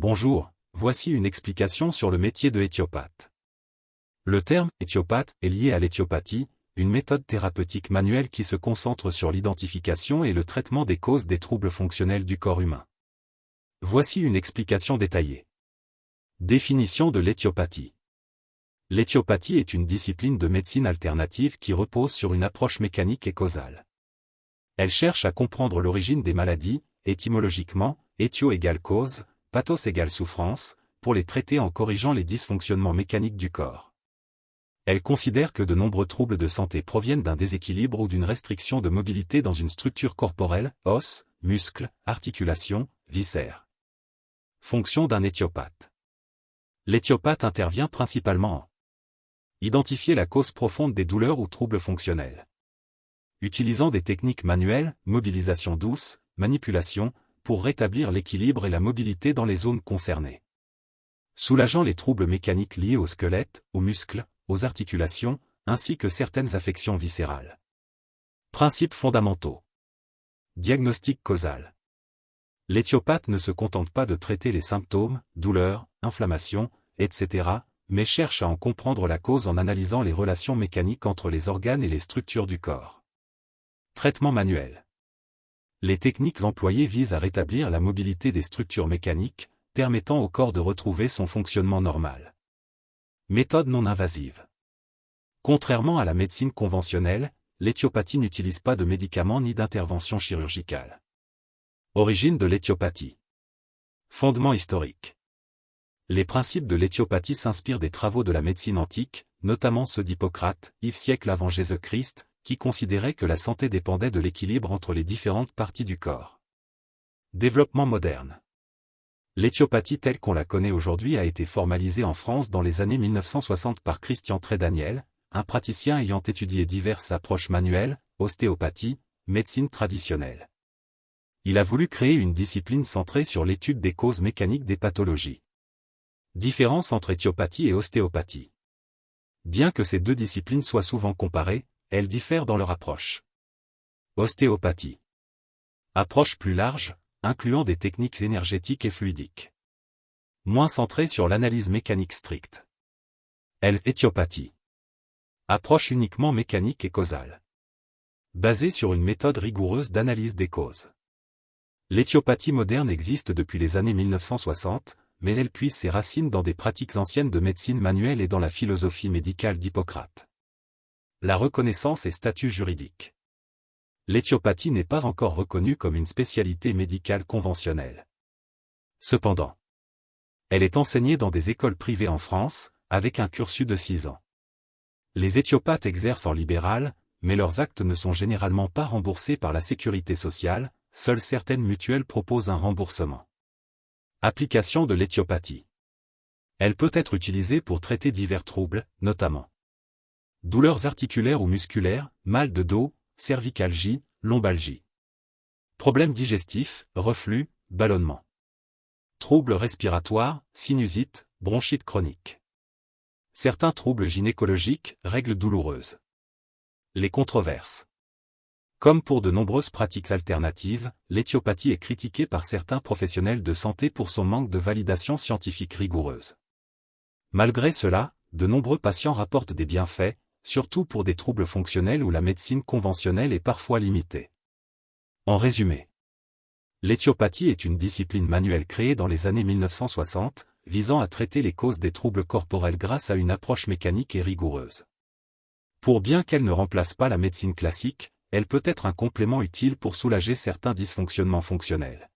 Bonjour, voici une explication sur le métier de éthiopathe. Le terme « éthiopathe » est lié à l'éthiopathie, une méthode thérapeutique manuelle qui se concentre sur l'identification et le traitement des causes des troubles fonctionnels du corps humain. Voici une explication détaillée. Définition de l'éthiopathie. L'éthiopathie est une discipline de médecine alternative qui repose sur une approche mécanique et causale. Elle cherche à comprendre l'origine des maladies, étymologiquement, éthio égale cause, pathos égale souffrance, pour les traiter en corrigeant les dysfonctionnements mécaniques du corps. Elle considère que de nombreux troubles de santé proviennent d'un déséquilibre ou d'une restriction de mobilité dans une structure corporelle, os, muscles, articulations, viscères. Fonction d'un éthiopathe. L'éthiopathe intervient principalement en identifier la cause profonde des douleurs ou troubles fonctionnels. Utilisant des techniques manuelles, mobilisation douce, manipulation, pour rétablir l'équilibre et la mobilité dans les zones concernées. Soulageant les troubles mécaniques liés au squelette, aux muscles, aux articulations, ainsi que certaines affections viscérales. Principes fondamentaux. Diagnostic causal. L'éthiopathe ne se contente pas de traiter les symptômes, douleurs, inflammations, etc., mais cherche à en comprendre la cause en analysant les relations mécaniques entre les organes et les structures du corps. Traitement manuel. Les techniques employées visent à rétablir la mobilité des structures mécaniques, permettant au corps de retrouver son fonctionnement normal. Méthode non invasive. Contrairement à la médecine conventionnelle, l'éthiopathie n'utilise pas de médicaments ni d'intervention chirurgicale. Origine de l'éthiopathie. Fondement historique. Les principes de l'éthiopathie s'inspirent des travaux de la médecine antique, notamment ceux d'Hippocrate, siècle avant Jésus-Christ, qui considérait que la santé dépendait de l'équilibre entre les différentes parties du corps. Développement moderne. L'éthiopathie telle qu'on la connaît aujourd'hui a été formalisée en France dans les années 1960 par Christian Trédaniel, un praticien ayant étudié diverses approches manuelles, ostéopathie, médecine traditionnelle. Il a voulu créer une discipline centrée sur l'étude des causes mécaniques des pathologies. Différence entre éthiopathie et ostéopathie. Bien que ces deux disciplines soient souvent comparées, elles diffèrent dans leur approche. Ostéopathie. Approche plus large, incluant des techniques énergétiques et fluidiques. Moins centrée sur l'analyse mécanique stricte. Éthiopathie. Approche uniquement mécanique et causale. Basée sur une méthode rigoureuse d'analyse des causes. L'éthiopathie moderne existe depuis les années 1960, mais elle puise ses racines dans des pratiques anciennes de médecine manuelle et dans la philosophie médicale d'Hippocrate. La reconnaissance et statut juridique. L'éthiopathie n'est pas encore reconnue comme une spécialité médicale conventionnelle. Cependant, elle est enseignée dans des écoles privées en France, avec un cursus de 6 ans. Les éthiopathes exercent en libéral, mais leurs actes ne sont généralement pas remboursés par la sécurité sociale, seules certaines mutuelles proposent un remboursement. Application de l'éthiopathie. Elle peut être utilisée pour traiter divers troubles, notamment douleurs articulaires ou musculaires, mal de dos, cervicalgie, lombalgie. Problèmes digestifs, reflux, ballonnement. Troubles respiratoires, sinusite, bronchite chronique. Certains troubles gynécologiques, règles douloureuses. Les controverses. Comme pour de nombreuses pratiques alternatives, l'éthiopathie est critiquée par certains professionnels de santé pour son manque de validation scientifique rigoureuse. Malgré cela, de nombreux patients rapportent des bienfaits, surtout pour des troubles fonctionnels où la médecine conventionnelle est parfois limitée. En résumé, l'éthiopathie est une discipline manuelle créée dans les années 1960, visant à traiter les causes des troubles corporels grâce à une approche mécanique et rigoureuse. Pour bien qu'elle ne remplace pas la médecine classique, elle peut être un complément utile pour soulager certains dysfonctionnements fonctionnels.